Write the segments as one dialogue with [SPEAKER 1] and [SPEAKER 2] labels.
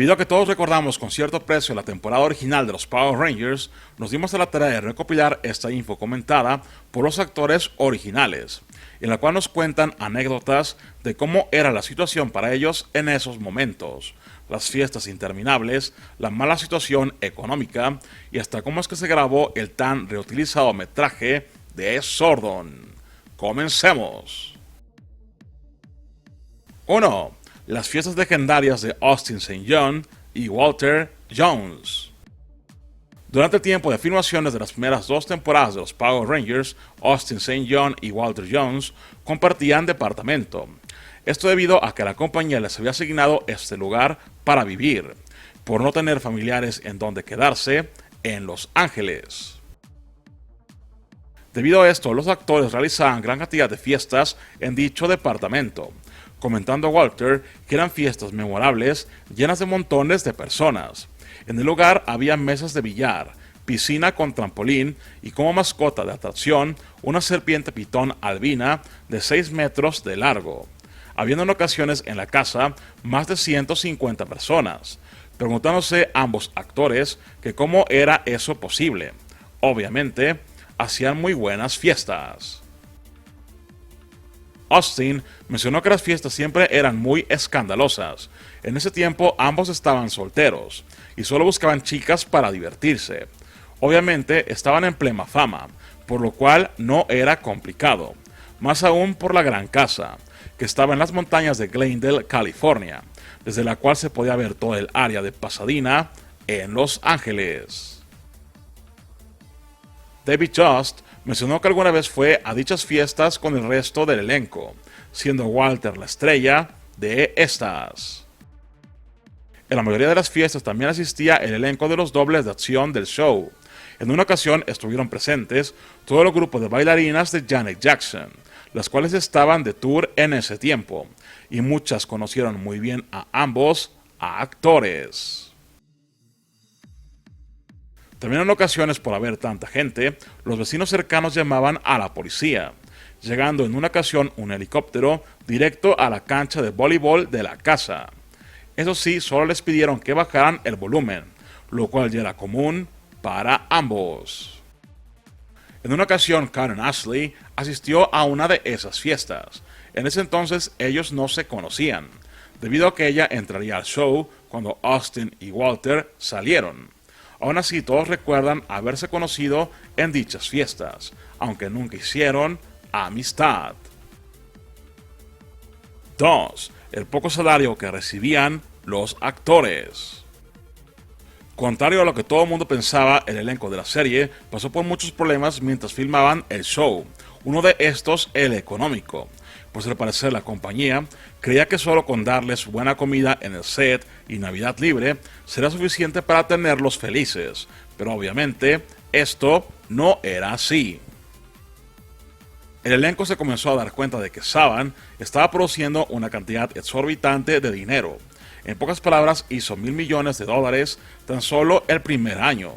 [SPEAKER 1] Debido a que todos recordamos con cierto aprecio la temporada original de los Power Rangers, nos dimos a la tarea de recopilar esta info comentada por los actores originales, en la cual nos cuentan anécdotas de cómo era la situación para ellos en esos momentos, las fiestas interminables, la mala situación económica y hasta cómo es que se grabó el tan reutilizado metraje de Zordon. Comencemos. 1. Las fiestas legendarias de Austin St. John y Walter Jones. Durante el tiempo de filmaciones de las primeras dos temporadas de los Power Rangers, Austin St. John y Walter Jones compartían departamento. Esto debido a que la compañía les había asignado este lugar para vivir, por no tener familiares en donde quedarse en Los Ángeles. Debido a esto, los actores realizaban gran cantidad de fiestas en dicho departamento, comentando a Walter que eran fiestas memorables llenas de montones de personas. En el lugar había mesas de billar, piscina con trampolín y como mascota de atracción una serpiente pitón albina de 6 metros de largo. Habiendo en ocasiones en la casa más de 150 personas, preguntándose ambos actores que cómo era eso posible. Obviamente, hacían muy buenas fiestas. Austin mencionó que las fiestas siempre eran muy escandalosas. En ese tiempo ambos estaban solteros y solo buscaban chicas para divertirse. Obviamente estaban en plena fama, por lo cual no era complicado. Más aún por la gran casa, que estaba en las montañas de Glendale, California, desde la cual se podía ver todo el área de Pasadena en Los Ángeles. David Just mencionó que alguna vez fue a dichas fiestas con el resto del elenco, siendo Walter la estrella de estas. En la mayoría de las fiestas también asistía el elenco de los dobles de acción del show. En una ocasión estuvieron presentes todo el grupo de bailarinas de Janet Jackson, las cuales estaban de tour en ese tiempo, y muchas conocieron muy bien a ambos actores. También en ocasiones, por haber tanta gente, los vecinos cercanos llamaban a la policía, llegando en una ocasión un helicóptero directo a la cancha de voleibol de la casa. Eso sí, solo les pidieron que bajaran el volumen, lo cual ya era común para ambos. En una ocasión, Karen Ashley asistió a una de esas fiestas. En ese entonces ellos no se conocían, debido a que ella entraría al show cuando Austin y Walter salieron. Aún así, todos recuerdan haberse conocido en dichas fiestas, aunque nunca hicieron amistad. 2. El poco salario que recibían los actores. Contrario a lo que todo el mundo pensaba, el elenco de la serie pasó por muchos problemas mientras filmaban el show. Uno de estos, el económico, pues al parecer la compañía creía que solo con darles buena comida en el set y Navidad libre será suficiente para tenerlos felices, pero obviamente esto no era así. El elenco se comenzó a dar cuenta de que Saban estaba produciendo una cantidad exorbitante de dinero. En pocas palabras, hizo $1,000 millones tan solo el primer año.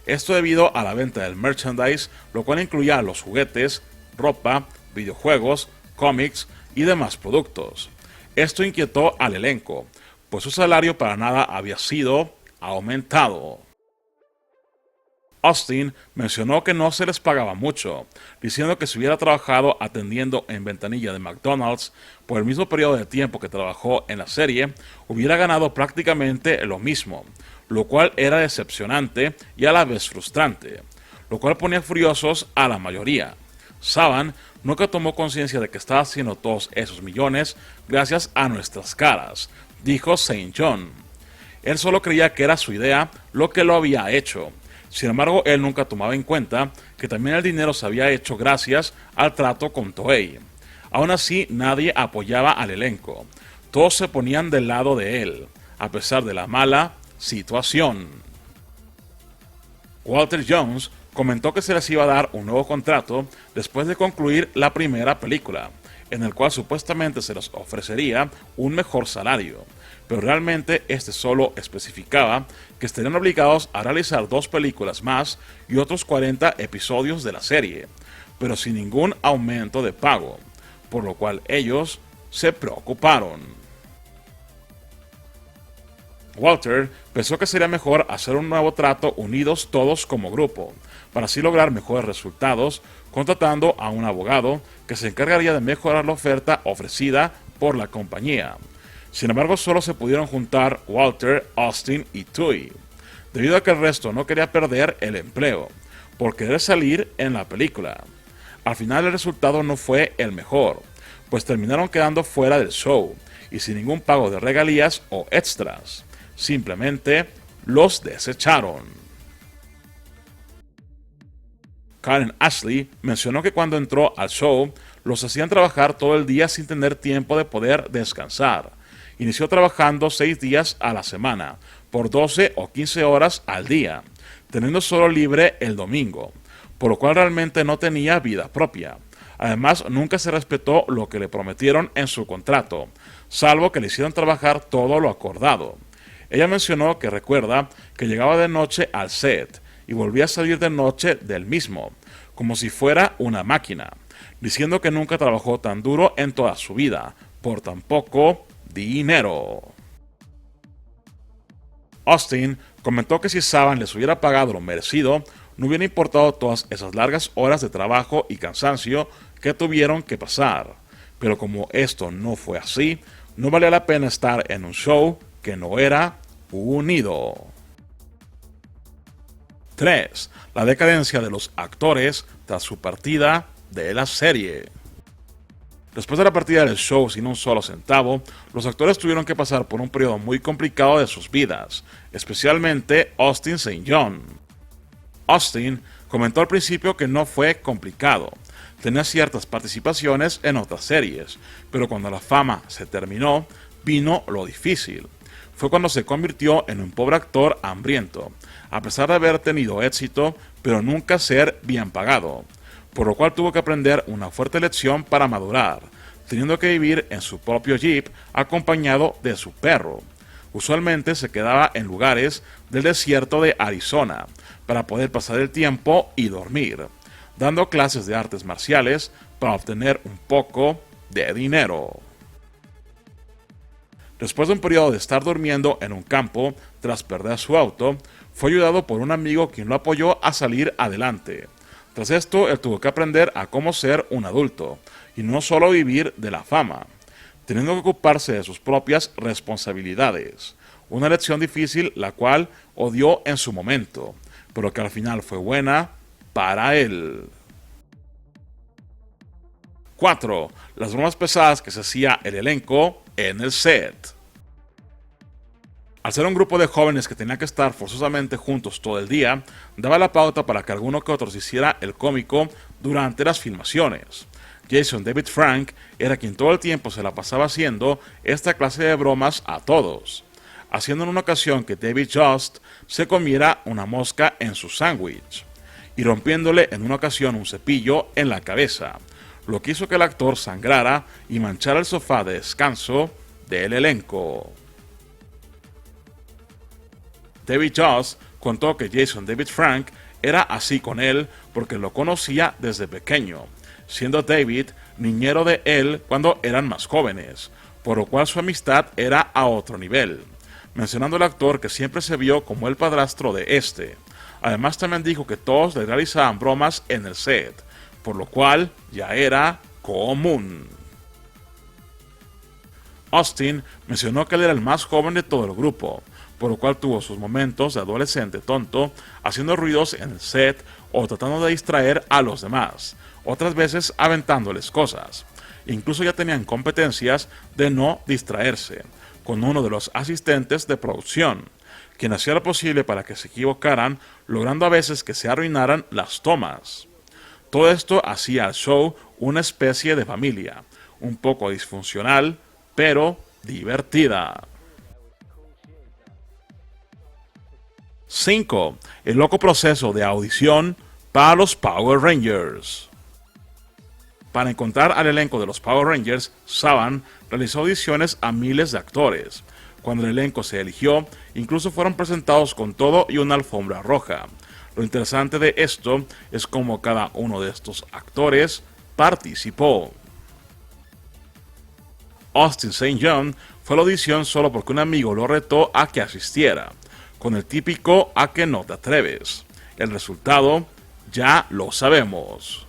[SPEAKER 1] Esto debido a la venta del merchandise, lo cual incluía los juguetes, ropa, videojuegos, cómics y demás productos. Esto inquietó al elenco, pues su salario para nada había sido aumentado. Austin mencionó que no se les pagaba mucho, diciendo que si hubiera trabajado atendiendo en ventanilla de McDonald's por el mismo periodo de tiempo que trabajó en la serie, hubiera ganado prácticamente lo mismo, lo cual era decepcionante y a la vez frustrante, lo cual ponía furiosos a la mayoría. Saban nunca tomó conciencia de que estaba haciendo todos esos millones gracias a nuestras caras, dijo St. John. Él solo creía que era su idea lo que lo había hecho. Sin embargo, él nunca tomaba en cuenta que también el dinero se había hecho gracias al trato con Toei. Aún así, nadie apoyaba al elenco. Todos se ponían del lado de él, a pesar de la mala situación. Walter Jones comentó que se les iba a dar un nuevo contrato después de concluir la primera película, en el cual supuestamente se les ofrecería un mejor salario, pero realmente este solo especificaba que estarían obligados a realizar 2 películas más y otros 40 episodios de la serie, pero sin ningún aumento de pago, por lo cual ellos se preocuparon. Walter pensó que sería mejor hacer un nuevo trato unidos todos como grupo, para así lograr mejores resultados, contratando a un abogado que se encargaría de mejorar la oferta ofrecida por la compañía. Sin embargo, solo se pudieron juntar Walter, Austin y Tui, debido a que el resto no quería perder el empleo, por querer salir en la película. Al final el resultado no fue el mejor, pues terminaron quedando fuera del show y sin ningún pago de regalías o extras. Simplemente los desecharon. Karen Ashley mencionó que cuando entró al show, los hacían trabajar todo el día sin tener tiempo de poder descansar. Inició trabajando 6 días a la semana, por 12 o 15 horas al día, teniendo solo libre el domingo, por lo cual realmente no tenía vida propia. Además, nunca se respetó lo que le prometieron en su contrato, salvo que le hicieron trabajar todo lo acordado. Ella mencionó que recuerda que llegaba de noche al set y volvía a salir de noche del mismo, como si fuera una máquina, diciendo que nunca trabajó tan duro en toda su vida, por tan poco dinero. Austin comentó que si Saban les hubiera pagado lo merecido, no hubiera importado todas esas largas horas de trabajo y cansancio que tuvieron que pasar. Pero como esto no fue así, no valía la pena estar en un show que no era unido. 3. La decadencia de los actores tras su partida de la serie. Después de la partida del show sin un solo centavo, los actores tuvieron que pasar por un periodo muy complicado de sus vidas, especialmente Austin St. John. Austin comentó al principio que no fue complicado, tenía ciertas participaciones en otras series, pero cuando la fama se terminó, vino lo difícil. Fue cuando se convirtió en un pobre actor hambriento, a pesar de haber tenido éxito, pero nunca ser bien pagado, por lo cual tuvo que aprender una fuerte lección para madurar, teniendo que vivir en su propio jeep acompañado de su perro. Usualmente se quedaba en lugares del desierto de Arizona para poder pasar el tiempo y dormir, dando clases de artes marciales para obtener un poco de dinero. Después de un periodo de estar durmiendo en un campo tras perder su auto, fue ayudado por un amigo quien lo apoyó a salir adelante. Tras esto, él tuvo que aprender a cómo ser un adulto, y no solo vivir de la fama, teniendo que ocuparse de sus propias responsabilidades. Una lección difícil, la cual odió en su momento, pero que al final fue buena para él. 4. Las bromas pesadas que se hacía el elenco en el set. Al ser un grupo de jóvenes que tenía que estar forzosamente juntos todo el día, daba la pauta para que alguno que otro se hiciera el cómico durante las filmaciones. Jason David Frank era quien todo el tiempo se la pasaba haciendo esta clase de bromas a todos, haciendo en una ocasión que David Just se comiera una mosca en su sándwich, y rompiéndole en una ocasión un cepillo en la cabeza, lo que hizo que el actor sangrara y manchara el sofá de descanso del elenco. David Joss contó que Jason David Frank era así con él porque lo conocía desde pequeño, siendo David niñero de él cuando eran más jóvenes, por lo cual su amistad era a otro nivel, mencionando al actor que siempre se vio como el padrastro de este. Además también dijo que todos le realizaban bromas en el set, por lo cual ya era común. Austin mencionó que él era el más joven de todo el grupo, por lo cual tuvo sus momentos de adolescente tonto, haciendo ruidos en el set o tratando de distraer a los demás, otras veces aventándoles cosas. Incluso ya tenían competencias de no distraerse, con uno de los asistentes de producción, quien hacía lo posible para que se equivocaran, logrando a veces que se arruinaran las tomas. Todo esto hacía al show una especie de familia, un poco disfuncional, pero divertida. 5. El loco proceso de audición para los Power Rangers. Para encontrar al elenco de los Power Rangers, Saban realizó audiciones a miles de actores. Cuando el elenco se eligió, incluso fueron presentados con todo y una alfombra roja. Lo interesante de esto es cómo cada uno de estos actores participó. Austin St. John fue a la audición solo porque un amigo lo retó a que asistiera, con el típico "a que no te atreves". El resultado ya lo sabemos.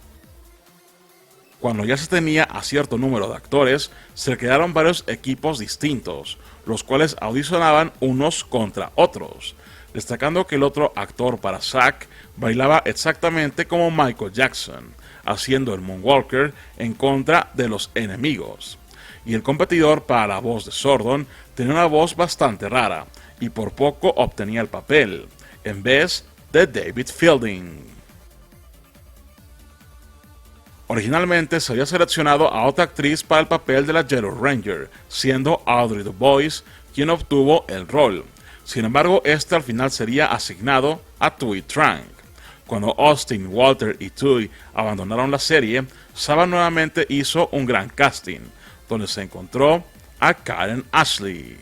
[SPEAKER 1] Cuando ya se tenía a cierto número de actores, se crearon varios equipos distintos, los cuales audicionaban unos contra otros, destacando que el otro actor para Zack bailaba exactamente como Michael Jackson, haciendo el Moonwalker en contra de los enemigos. Y el competidor para la voz de Zordon tenía una voz bastante rara, y por poco obtenía el papel, en vez de David Fielding. Originalmente se había seleccionado a otra actriz para el papel de la Yellow Ranger, siendo Audrey DuBois quien obtuvo el rol. Sin embargo, este al final sería asignado a Thuy Trang. Cuando Austin, Walter y Thuy abandonaron la serie, Saban nuevamente hizo un gran casting, donde se encontró a Karen Ashley.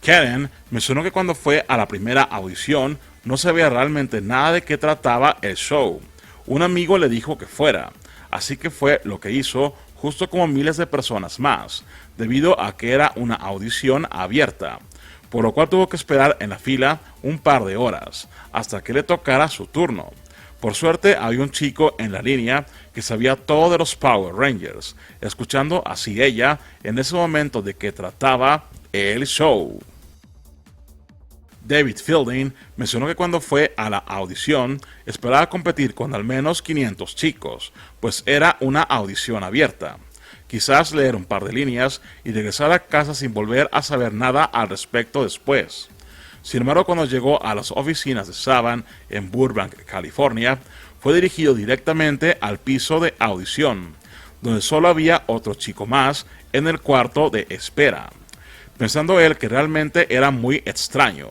[SPEAKER 1] Karen mencionó que cuando fue a la primera audición no sabía realmente nada de qué trataba el show. Un amigo le dijo que fuera, así que fue lo que hizo justo como miles de personas más, debido a que era una audición abierta, por lo cual tuvo que esperar en la fila un par de horas, hasta que le tocara su turno. Por suerte había un chico en la línea que sabía todo de los Power Rangers, escuchando así ella en ese momento de qué trataba el show. David Fielding mencionó que cuando fue a la audición esperaba competir con al menos 500 chicos, pues era una audición abierta. Quizás leer un par de líneas y regresar a casa sin volver a saber nada al respecto después. Sin embargo, cuando llegó a las oficinas de Saban en Burbank, California, fue dirigido directamente al piso de audición, donde solo había otro chico más en el cuarto de espera, pensando él que realmente era muy extraño.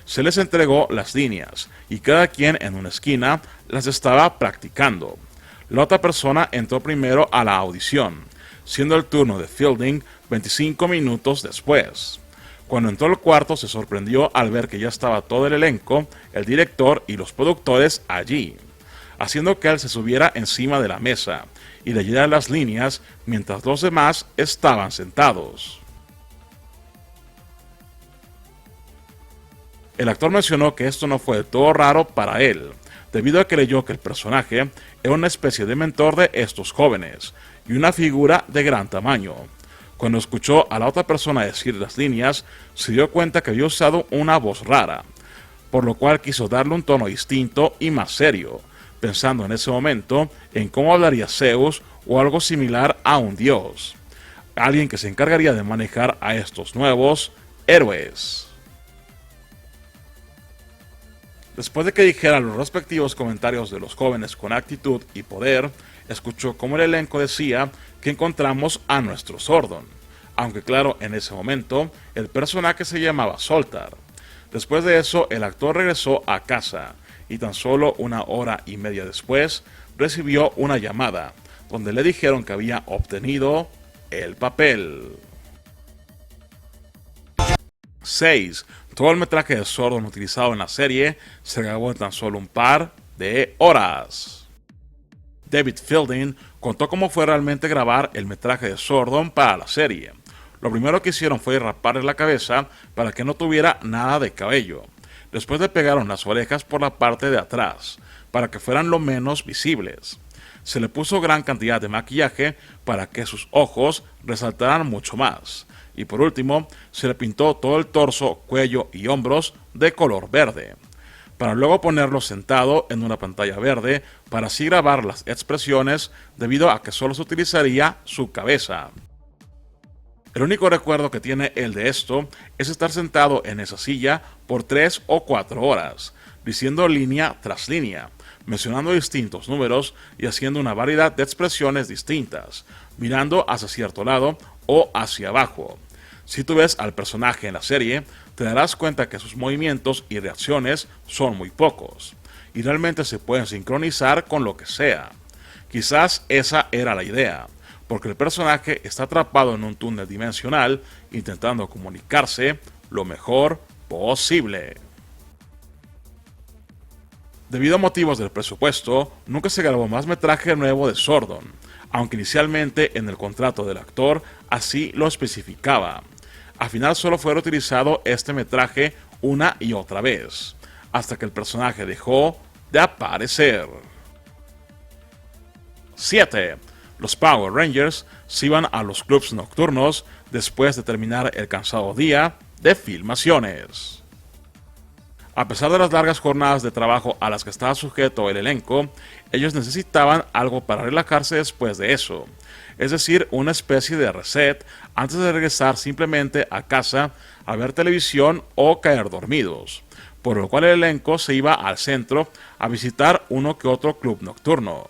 [SPEAKER 1] Se les entregó las líneas y cada quien en una esquina las estaba practicando. La otra persona entró primero a la audición, siendo el turno de Fielding 25 minutos después. Cuando entró al cuarto se sorprendió al ver que ya estaba todo el elenco, el director y los productores allí, haciendo que él se subiera encima de la mesa y leyera las líneas mientras los demás estaban sentados. El actor mencionó que esto no fue del todo raro para él, debido a que leyó que el personaje era una especie de mentor de estos jóvenes y una figura de gran tamaño. Cuando escuchó a la otra persona decir las líneas, se dio cuenta que había usado una voz rara, por lo cual quiso darle un tono distinto y más serio, pensando en ese momento en cómo hablaría Zeus o algo similar a un dios, alguien que se encargaría de manejar a estos nuevos héroes. Después de que dijera los respectivos comentarios de los jóvenes con actitud y poder, escuchó cómo el elenco decía que encontramos a nuestro Zordon, aunque claro, en ese momento el personaje se llamaba Zoltar. Después de eso, el actor regresó a casa y tan solo una hora y media después recibió una llamada donde le dijeron que había obtenido el papel. 6. Todo el metraje de Zordon utilizado en la serie se grabó en tan solo un par de horas. David Fielding contó cómo fue realmente grabar el metraje de Zordon para la serie. Lo primero que hicieron fue raparle la cabeza para que no tuviera nada de cabello. Después le pegaron las orejas por la parte de atrás, para que fueran lo menos visibles. Se le puso gran cantidad de maquillaje para que sus ojos resaltaran mucho más. Y por último, se le pintó todo el torso, cuello y hombros de color verde, para luego ponerlo sentado en una pantalla verde para así grabar las expresiones debido a que solo se utilizaría su cabeza. El único recuerdo que tiene él de esto es estar sentado en esa silla por 3 o 4 horas, diciendo línea tras línea, mencionando distintos números y haciendo una variedad de expresiones distintas, mirando hacia cierto lado o hacia abajo. Si tú ves al personaje en la serie, te darás cuenta que sus movimientos y reacciones son muy pocos, y realmente se pueden sincronizar con lo que sea. Quizás esa era la idea, porque el personaje está atrapado en un túnel dimensional intentando comunicarse lo mejor posible. Debido a motivos del presupuesto, nunca se grabó más metraje nuevo de Zordon, aunque inicialmente en el contrato del actor así lo especificaba. Al final solo fue reutilizado este metraje una y otra vez, hasta que el personaje dejó de aparecer. 7. Los Power Rangers se iban a los clubs nocturnos después de terminar el cansado día de filmaciones. A pesar de las largas jornadas de trabajo a las que estaba sujeto el elenco, ellos necesitaban algo para relajarse después de eso, es decir, una especie de reset antes de regresar simplemente a casa a ver televisión o caer dormidos, por lo cual el elenco se iba al centro a visitar uno que otro club nocturno.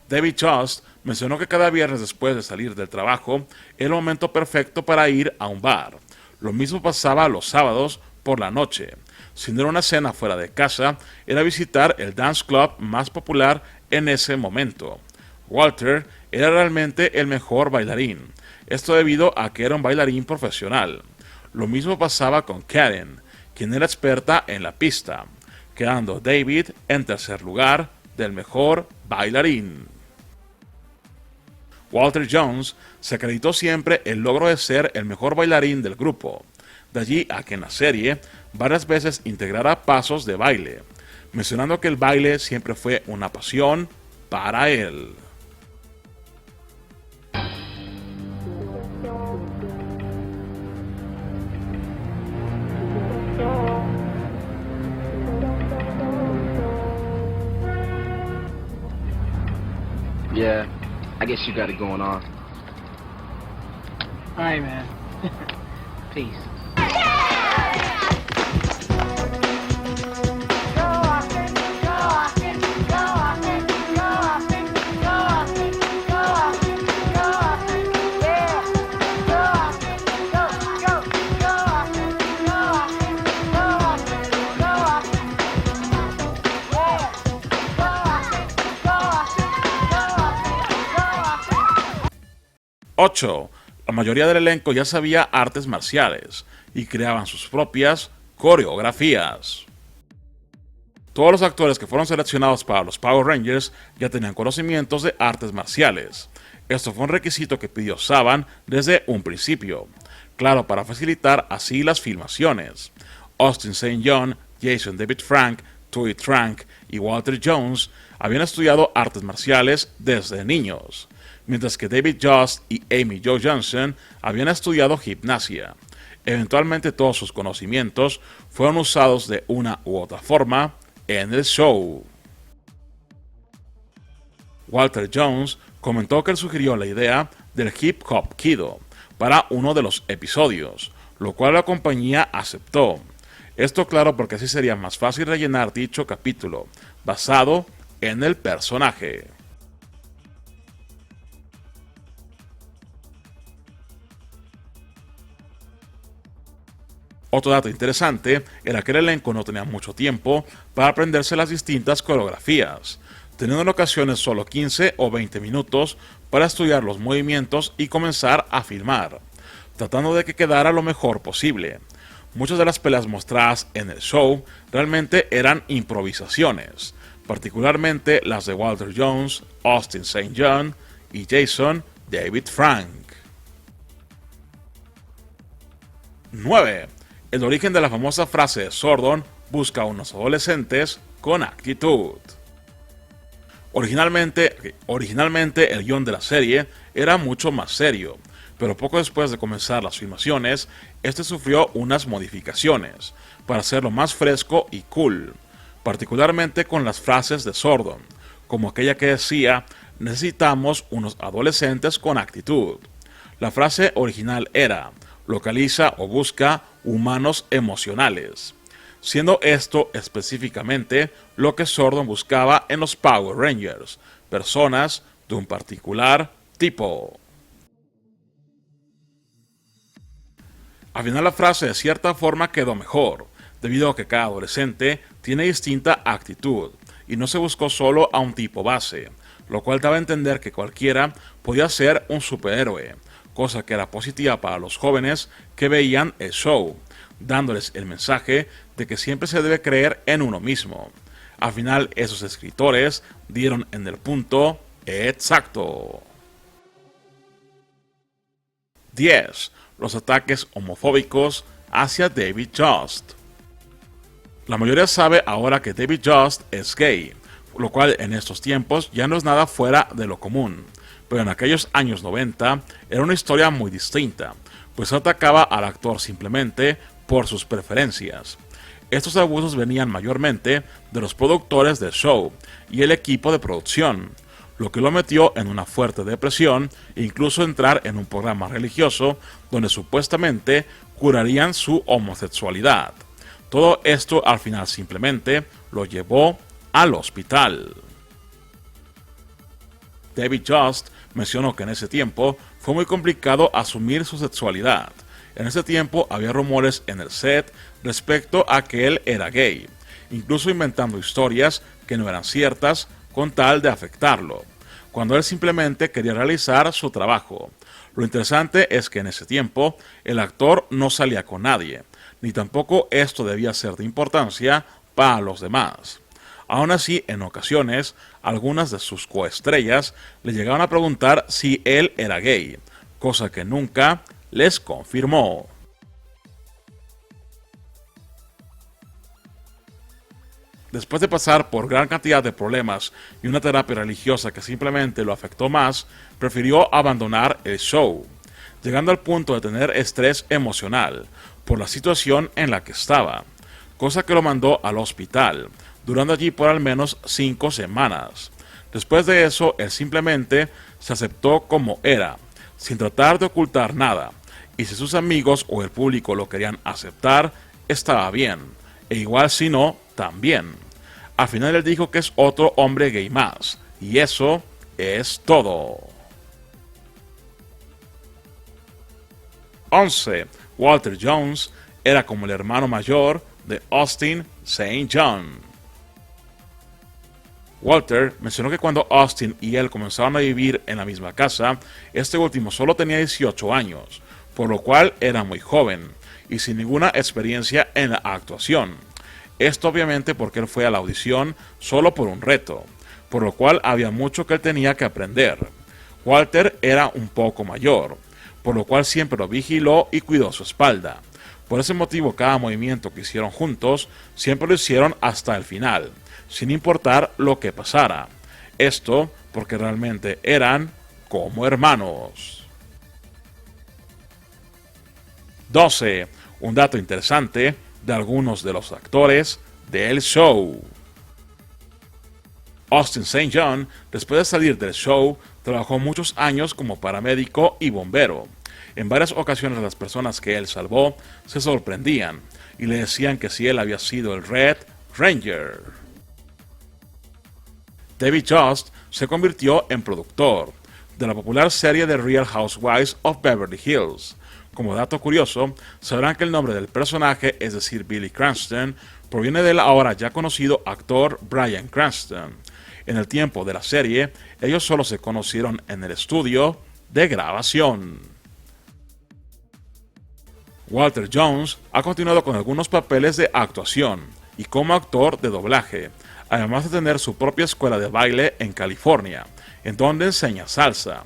[SPEAKER 1] David Jost mencionó que cada viernes después de salir del trabajo era el momento perfecto para ir a un bar. Lo mismo pasaba los sábados por la noche. Si no era una cena fuera de casa, era visitar el dance club más popular en ese momento. Walter era realmente el mejor bailarín, esto debido a que era un bailarín profesional. Lo mismo pasaba con Karen, quien era experta en la pista, quedando David en tercer lugar del mejor bailarín. Walter Jones se acreditó siempre el logro de ser el mejor bailarín del grupo, de allí a que en la serie varias veces integrara pasos de baile, mencionando que el baile siempre fue una pasión para él.
[SPEAKER 2] Yeah, I guess you got it going on.
[SPEAKER 3] All right, man. Peace.
[SPEAKER 1] ¡8! La mayoría del elenco ya sabía artes marciales y creaban sus propias coreografías. Todos los actores que fueron seleccionados para los Power Rangers ya tenían conocimientos de artes marciales. Esto fue un requisito que pidió Saban desde un principio, claro, para facilitar así las filmaciones. Austin St. John, Jason David Frank, Tui Trank y Walter Jones habían estudiado artes marciales desde niños, mientras que David Jost y Amy Jo Johnson habían estudiado gimnasia. Eventualmente todos sus conocimientos fueron usados de una u otra forma en el show. Walter Jones comentó que él sugirió la idea del Hip Hop Kido para uno de los episodios, lo cual la compañía aceptó. Esto claro porque así sería más fácil rellenar dicho capítulo, basado en el personaje. Otro dato interesante era que el elenco no tenía mucho tiempo para aprenderse las distintas coreografías, teniendo en ocasiones solo 15 o 20 minutos para estudiar los movimientos y comenzar a filmar, tratando de que quedara lo mejor posible. Muchas de las peleas mostradas en el show realmente eran improvisaciones, particularmente las de Walter Jones, Austin St. John y Jason David Frank. 9. El origen de la famosa frase de Zordon busca a unos adolescentes con actitud. Originalmente el guión de la serie era mucho más serio, pero poco después de comenzar las filmaciones, este sufrió unas modificaciones para hacerlo más fresco y cool, particularmente con las frases de Zordon, como aquella que decía: necesitamos unos adolescentes con actitud. La frase original era: localiza o busca humanos emocionales, siendo esto específicamente lo que Zordon buscaba en los Power Rangers, personas de un particular tipo. Al final la frase de cierta forma quedó mejor, debido a que cada adolescente tiene distinta actitud, y no se buscó solo a un tipo base, lo cual daba a entender que cualquiera podía ser un superhéroe, cosa que era positiva para los jóvenes que veían el show, dándoles el mensaje de que siempre se debe creer en uno mismo. Al final, esos escritores dieron en el punto exacto. 10. Los ataques homofóbicos hacia David Just. La mayoría sabe ahora que David Just es gay, lo cual en estos tiempos ya no es nada fuera de lo común. Pero en aquellos años 90 era una historia muy distinta, pues atacaba al actor simplemente por sus preferencias. Estos abusos venían mayormente de los productores del show y el equipo de producción, lo que lo metió en una fuerte depresión e incluso entrar en un programa religioso donde supuestamente curarían su homosexualidad. Todo esto al final simplemente lo llevó al hospital. David Just mencionó que en ese tiempo fue muy complicado asumir su sexualidad. En ese tiempo había rumores en el set respecto a que él era gay, incluso inventando historias que no eran ciertas con tal de afectarlo, cuando él simplemente quería realizar su trabajo. Lo interesante es que en ese tiempo el actor no salía con nadie, ni tampoco esto debía ser de importancia para los demás. Aún así, en ocasiones, algunas de sus coestrellas le llegaban a preguntar si él era gay, cosa que nunca les confirmó. Después de pasar por gran cantidad de problemas y una terapia religiosa que simplemente lo afectó más, prefirió abandonar el show, llegando al punto de tener estrés emocional por la situación en la que estaba, cosa que lo mandó al hospital, durando allí por al menos 5 semanas. Después de eso, él simplemente se aceptó como era, sin tratar de ocultar nada, y si sus amigos o el público lo querían aceptar, estaba bien, e igual si no, también. Al final él dijo que es otro hombre gay más, y eso es todo. 11. Walter Jones era como el hermano mayor de Austin St. John. Walter mencionó que cuando Austin y él comenzaron a vivir en la misma casa, este último solo tenía 18 años, por lo cual era muy joven y sin ninguna experiencia en la actuación. Esto obviamente porque él fue a la audición solo por un reto, por lo cual había mucho que él tenía que aprender. Walter era un poco mayor, por lo cual siempre lo vigiló y cuidó su espalda. Por ese motivo, cada movimiento que hicieron juntos siempre lo hicieron hasta el final, sin importar lo que pasara. Esto porque realmente eran como hermanos. 12. Un dato interesante de algunos de los actores del show. Austin St. John, después de salir del show, trabajó muchos años como paramédico y bombero. En varias ocasiones las personas que él salvó se sorprendían y le decían que si él había sido el Red Ranger. David Just se convirtió en productor de la popular serie The Real Housewives of Beverly Hills. Como dato curioso, sabrán que el nombre del personaje, es decir, Billy Cranston, proviene del ahora ya conocido actor Bryan Cranston. En el tiempo de la serie, ellos solo se conocieron en el estudio de grabación. Walter Jones ha continuado con algunos papeles de actuación y como actor de doblaje, además de tener su propia escuela de baile en California, en donde enseña salsa.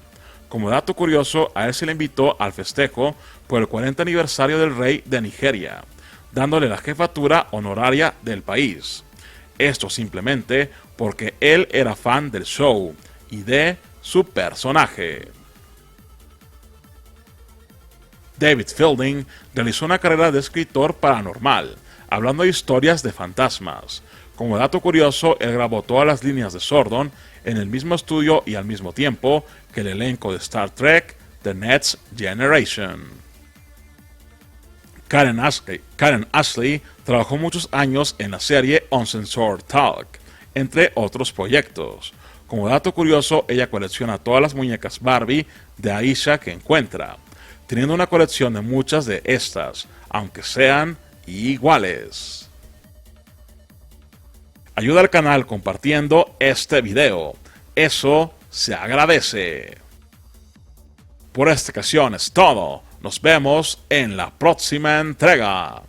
[SPEAKER 1] Como dato curioso, a él se le invitó al festejo por el 40 aniversario del rey de Nigeria, dándole la jefatura honoraria del país. Esto simplemente porque él era fan del show y de su personaje. David Fielding realizó una carrera de escritor paranormal, hablando de historias de fantasmas. Como dato curioso, él grabó todas las líneas de Sordon en el mismo estudio y al mismo tiempo que el elenco de Star Trek The Next Generation. Karen Ashley trabajó muchos años en la serie Uncensored Talk, entre otros proyectos. Como dato curioso, ella colecciona todas las muñecas Barbie de Aisha que encuentra, teniendo una colección de muchas de estas, aunque sean iguales. Ayuda al canal compartiendo este video, eso se agradece. Por esta ocasión es todo, nos vemos en la próxima entrega.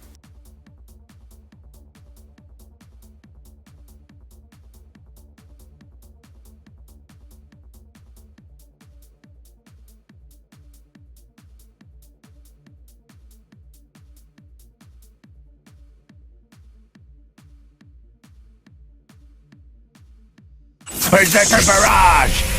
[SPEAKER 4] Berserker Barrage!